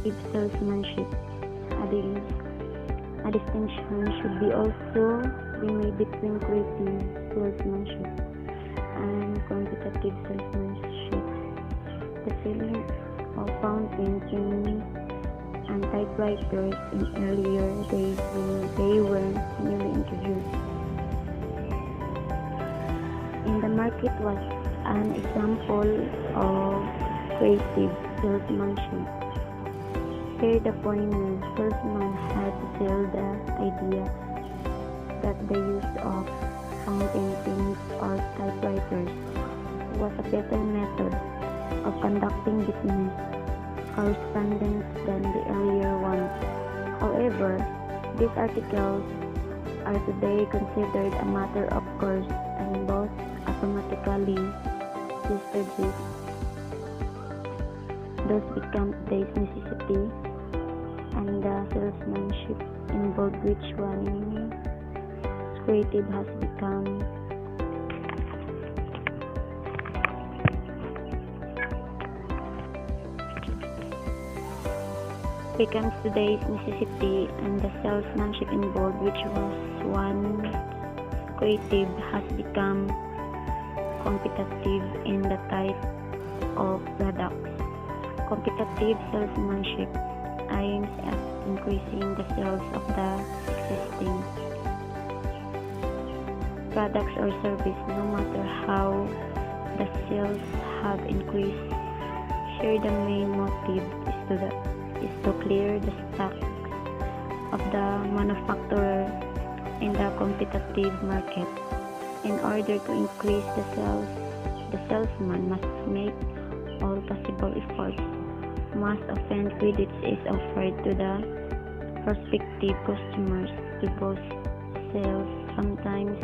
Creative salesmanship. A distinction should be also be made between creative salesmanship and competitive salesmanship. The selling of fountain pens and typewriters in earlier days when they were newly introduced in the market was an example of creative salesmanship. Here the pointer salesman had to sell the idea that the use of fountain pens or typewriters was a better method of conducting business correspondence than the earlier ones. However, these articles are today considered a matter of course and both automatically distribute. Those become today's necessity, and the salesmanship involved which one creative has become becomes today's necessity, and the salesmanship involved which was once creative has become competitive in the type of products. Competitive salesmanship aims at increasing the sales of the existing products or service, no matter how the sales have increased. Here the main motive is to clear the stocks of the manufacturer in the competitive market. In order to increase the sales, the salesman must make all possible efforts. Most often, credit is offered to the prospective customers to boost sales. Sometimes,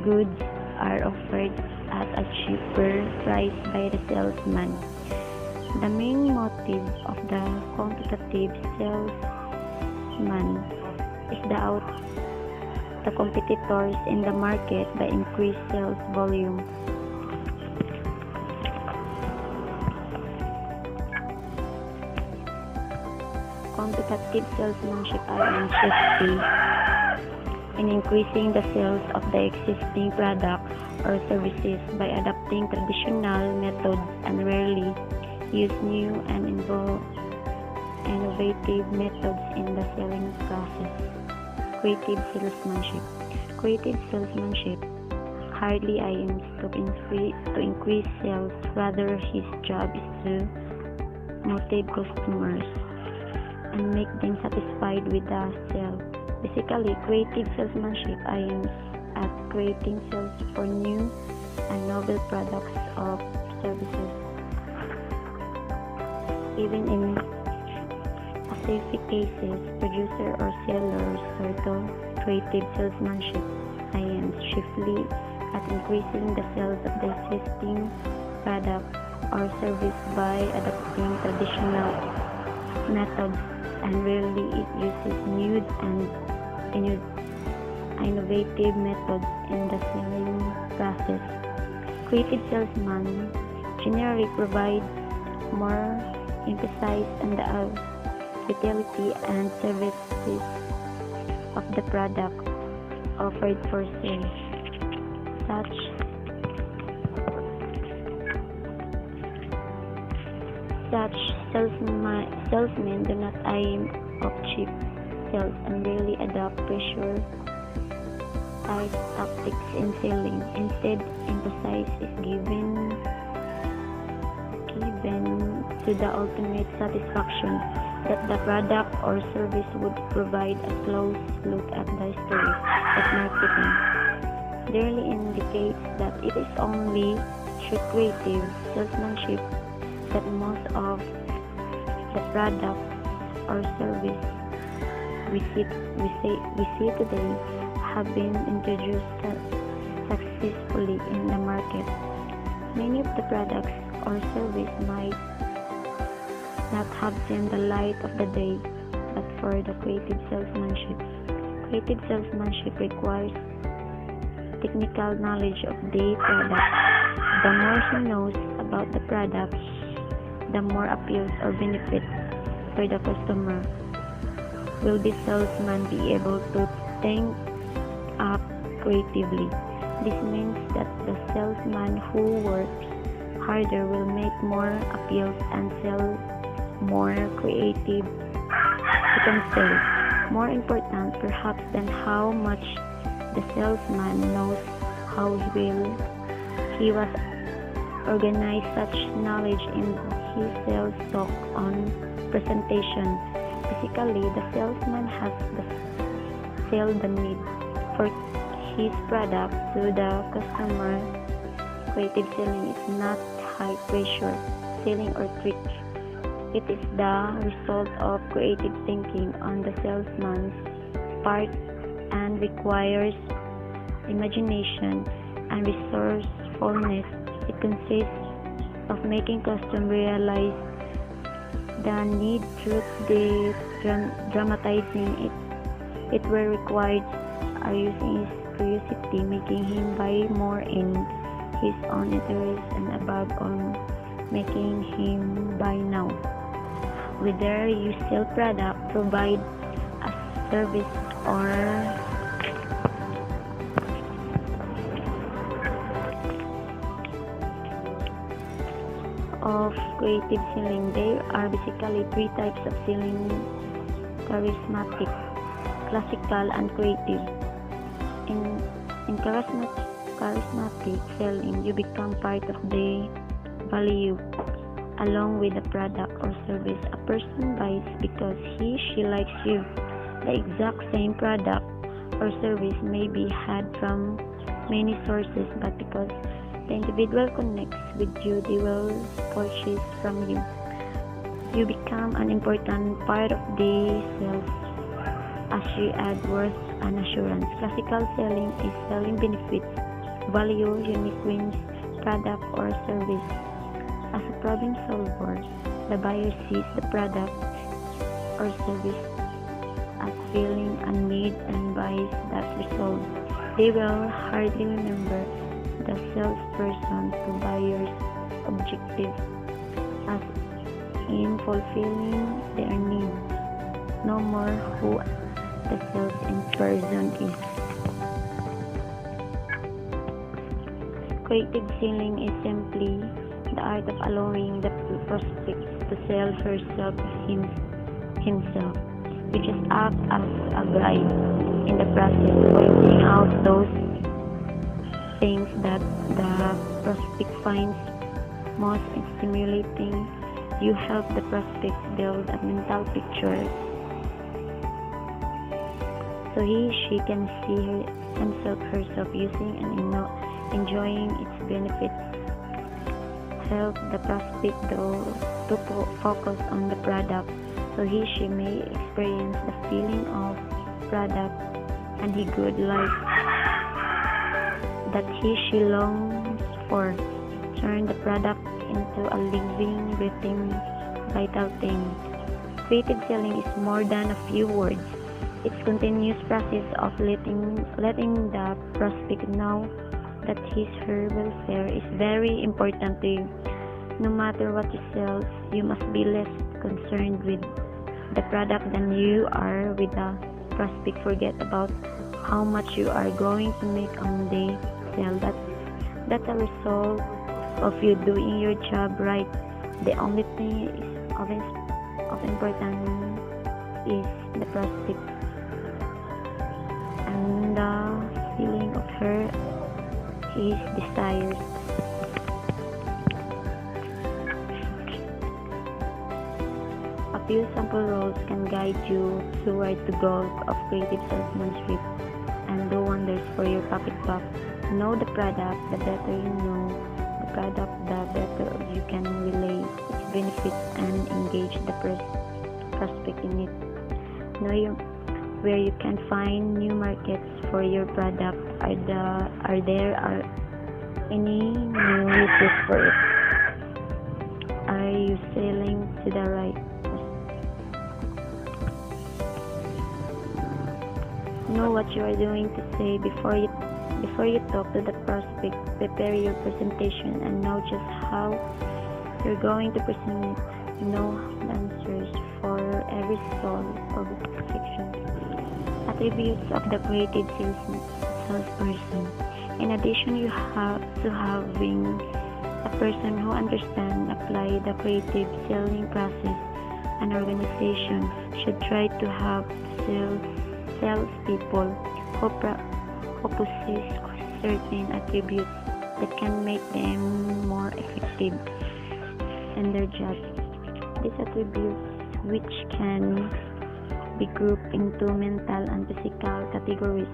goods are offered at a cheaper price by the salesman. The main motive of the competitive salesman is to out the competitors in the market by increased sales volume. Competitive salesmanship aims chiefly in increasing the sales of the existing product or services by adopting traditional methods and rarely use new and innovative methods in the selling process. Creative salesmanship. Creative salesmanship hardly aims to increase sales, rather his job is to motivate customers and make them satisfied with the sale. Basically, creative salesmanship aims at creating sales for new and novel products or services. Even in specific cases, producer or sellers circle creative salesmanship aims chiefly at increasing the sales of the existing product or service by adopting traditional methods, and rarely it uses new and innovative methods in the selling process. Creative salesmen generally provide more emphasis on the utility and services of the product offered for sale. Such salesmen do not aim of cheap sales and rarely adopt pressure type tactics in selling. Instead, emphasis is given to the ultimate satisfaction that the product or service would provide. A close look at the history of marketing clearly indicates that it is only through creative salesmanship that most of the products or service we see today have been introduced successfully in the market. Many of the products or service might not have seen the light of the day but for the creative salesmanship. Creative salesmanship requires technical knowledge of the product. The more he knows about the product, the more appeals or benefits for the customer. Will the salesman be able to think up creatively? This means that the salesman who works harder will make more appeals and sell more creative sales. More important perhaps than how much the salesman knows how he was organize such knowledge in his sales talk on presentation. Basically, the salesman has to sell the need for his product to the customer. Creative selling is not high pressure selling or trick. It is the result of creative thinking on the salesman's part and requires imagination and resourcefulness. It consists of making customers realize the need through the dramatizing it where required, are using his curiosity, making him buy more in his own interest, and above all, making him buy now. Whether you sell product, provide a service, or of creative selling, there are basically three types of selling: charismatic, classical, and creative. In charismatic selling, you become part of the value along with the product or service. A person buys because she likes you. The exact same product or service may be had from many sources, but because the individual connects with you, they will purchase from you. You become an important part of the sales as you add worth and assurance. Classical selling is selling benefits, value, unique wins, product or service. As a problem solver, the buyer sees the product or service as filling a need and buys that result. They will hardly remember the salesperson to buyer's objective as in fulfilling their needs, no more who the salesperson is. Creative selling is simply the art of allowing the prospect to sell herself himself. You just act as a guide in the process, pointing out those things that the prospect finds most stimulating. You help the prospect build a mental picture so she can see herself using and enjoying its benefits. Help the prospect to focus on the product so she may experience the feeling of product and the good life that she longs for. Turn the product into a living, breathing, vital thing. Creative selling is more than a few words. It's continuous process of letting the prospect know that her welfare is very important to you. No matter what you sell, you must be less concerned with the product than you are with the prospect. Forget about how much you are going to make on the sale. That's a result of you doing your job right. The only thing of importance is the prospect and the feeling of her his desires. A few sample roles can guide you toward the goal of creative salesmanship and do wonders for your pocketbook. Know the product. The better you know the product, the better you can relay its benefits and engage the prospect in it. Know where you can find new markets for your product. Are there any new uses for it? Are you selling to the right? Know what you are doing to say before you talk to the prospect. Prepare your presentation and know just how you're going to present it. no answers for every soul of fiction. Attributes of the creative salesperson. In addition, you have to having a person who understands and apply the creative selling process. An organization should try to have salespeople who possess certain attributes that can make them more effective in their job. These attributes, which can be grouped into mental and physical categories.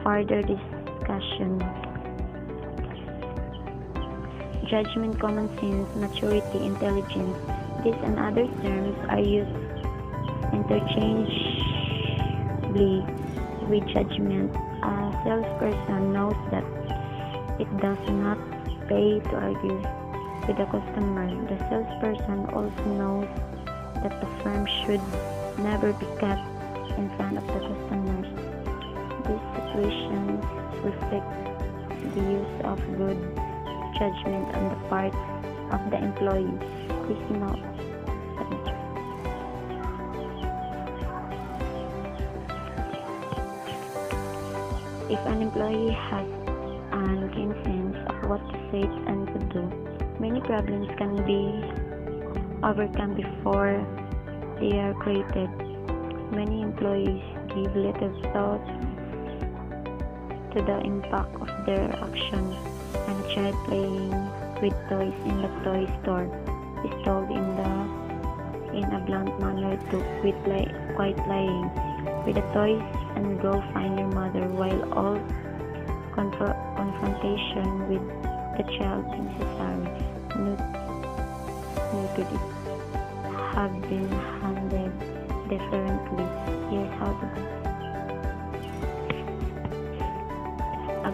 Further discussion. Judgment, common sense, maturity, intelligence. These and other terms are used interchangeably with judgment. A salesperson knows that it does not pay to argue with the customer. The salesperson also knows that the firm should never be cut in front of the customers. These situations reflect the use of good judgment on the part of the employee. Please note. If an employee has an keen sense of what to say and to do, many problems can be overcome before they are created. Many employees give little thought to the impact of their actions, and a child playing with toys in the toy store is told in a blunt manner to quit playing with the toys and go find your mother, while all confrontation with the child is necessary. Could it have been handled differently? Here's how to do. A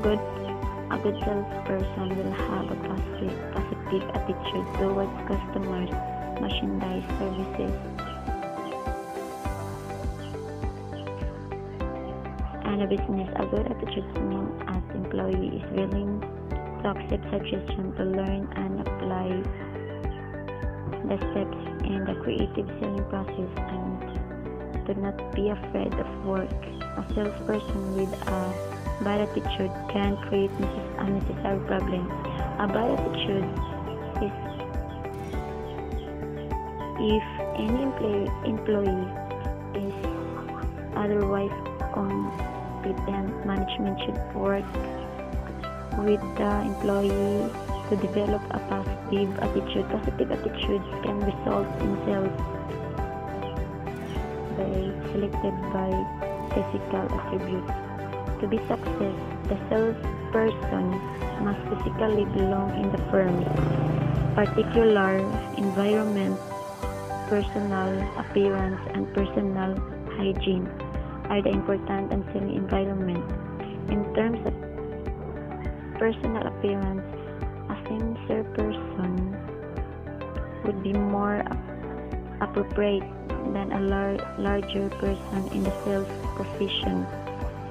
good salesperson will have a positive attitude towards customers, merchandise, services, and a business. A good attitude means an employee is willing to accept suggestions to learn and apply the steps in the creative selling process, and do not be afraid of work. A salesperson with a bad attitude can create unnecessary problems. A bad attitude is if any employee is otherwise competent. Management should work with the employee to develop a positive attitude. Positive attitudes can result in sales selected by physical attributes. To be success, the salesperson must physically belong in the firm's particular environment. Personal appearance and personal hygiene are the important and selling environment. In terms of personal appearance, a sincere person would be more appropriate than a larger person in the sales position.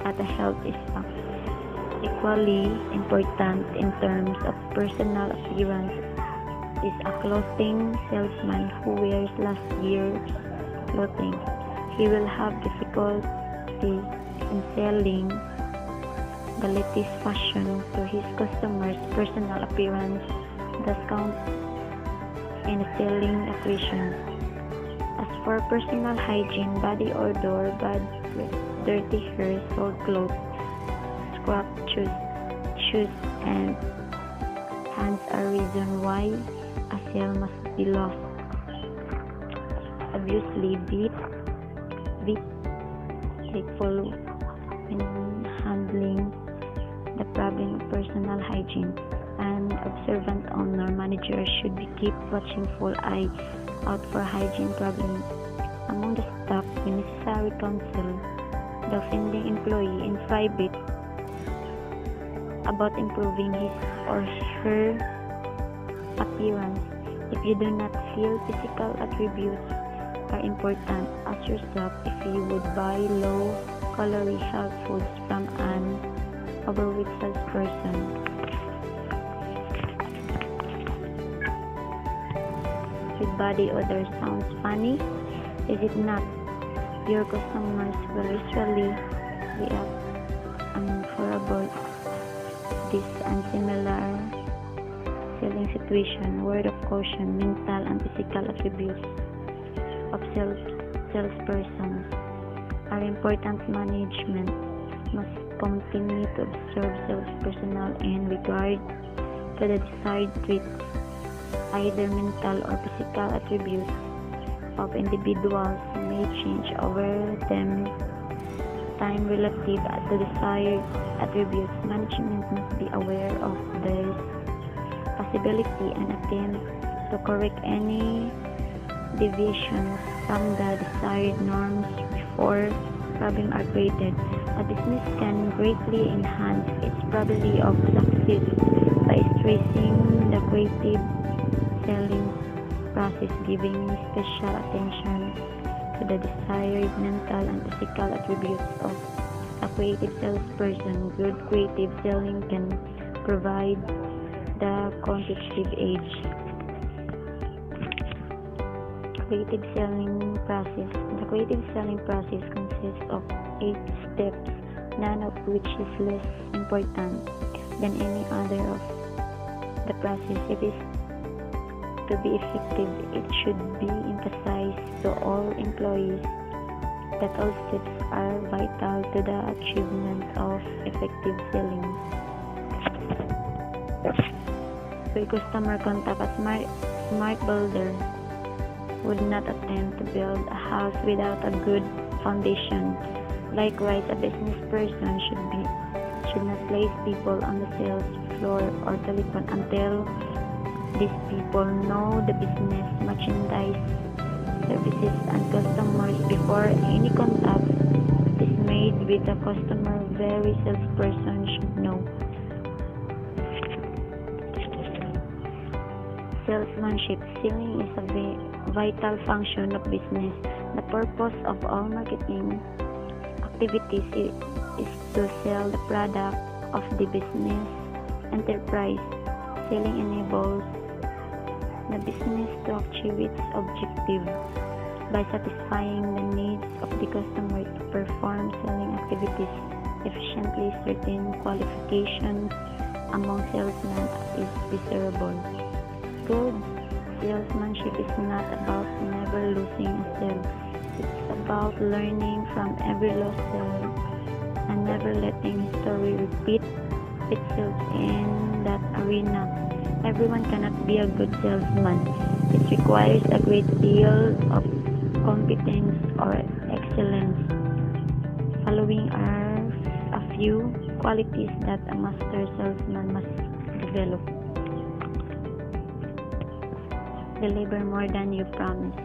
At a health is equally important in terms of personal appearance is a clothing salesman who wears last year's clothing. He will have difficulty in selling the latest fashion to his customers. Personal appearance does count in the selling equation. As for personal hygiene, body odor, bad breath, dirty hair, soiled clothes, scrubbed shoes, and hands are reason why a sale must be lost. Obviously, be careful in handling the problem of personal hygiene. An observant owner manager should keep watchful eye out for hygiene problems among the staff. When necessary, counsel the offending employee in private about improving his or her appearance. If you do not feel physical attributes are important, ask yourself if you would buy low-calorie health foods from an overweight salesperson. everybody other sounds funny? Is it not? Your customers will usually react unfavorably to this and similar selling situation. Word of caution: mental and physical attributes of salespersons are important. Management must continue to observe sales personnel in regard to the desired traits, either mental or physical attributes of individuals may change over time relative to desired attributes. Management must be aware of this possibility and attempt to correct any deviations from the desired norms before problems are created. A business can greatly enhance its probability of success by stressing the creative selling process, giving special attention to the desired mental and physical attributes of a creative salesperson. Good creative selling can provide the competitive edge. Creative selling process. The creative selling process consists of 8 steps, none of which is less important than any other of the process. It is to be effective, it should be emphasized to all employees that all steps are vital to the achievement of effective selling. For customer contact, a smart builder would not attempt to build a house without a good foundation. Likewise, a business person should not place people on the sales floor or telephone until these people know the business, merchandise, services, and customers before any contact is made with the customer. Every salesperson should know. Salesmanship. Selling is a vital function of business. The purpose of all marketing activities is to sell the product of the business enterprise. Selling enables the business to achieve its objective by satisfying the needs of the customer to perform selling activities efficiently. Certain qualifications among salesmen is desirable. Good salesmanship is not about never losing a sale. It's about learning from every lost sale and never letting history repeat itself in that arena. Everyone cannot be a good salesman. It requires a great deal of competence or excellence. Following are a few qualities that a master salesman must develop. Deliver more than you promise.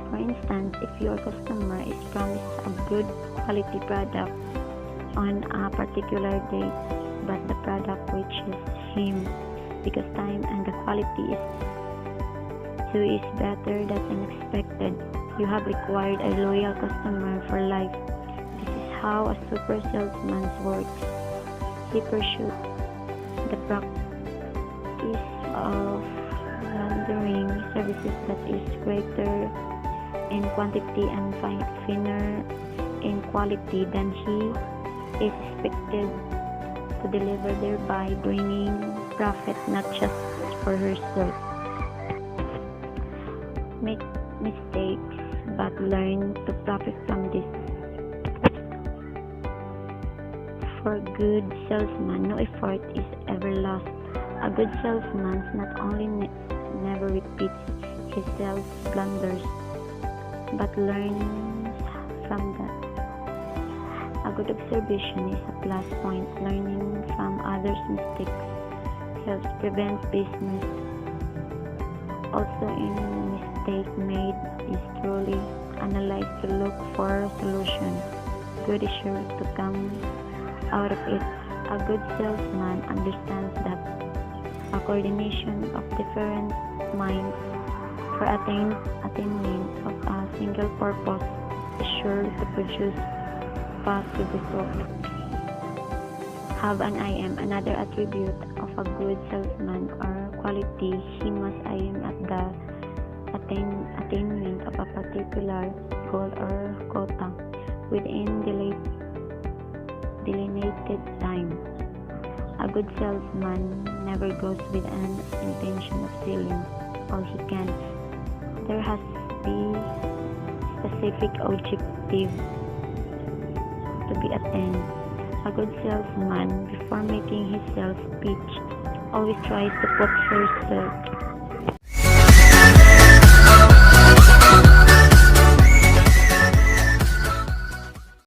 For instance, if your customer is promised a good quality product on a particular date, but the product reaches him because time and the quality is better than expected, you have acquired a loyal customer for life. This is how a super salesman works. He pursues the practice of rendering services that is greater in quantity and finer in quality than he is expected to deliver, thereby bringing profit not just for herself. Make mistakes but learn to profit from this. For a good salesman, no effort is ever lost. A good salesman not only never repeats his sales blunders, but learns from that. A good observation is a plus point. Learning from others' mistakes helps prevent business. Also, any mistake made is truly analyzed to look for a solution. Good is sure to come out of it. A good salesman understands that a coordination of different minds for attainment of a single purpose is sure to produce positive results. Have an IM. Another attribute of a good salesman or quality, he must aim at attainment of a particular goal or quota within delineated time. A good salesman never goes with an intention of selling all he can. There has to be specific objective to be attained. A good salesman, before making his sales pitch, always tries to put first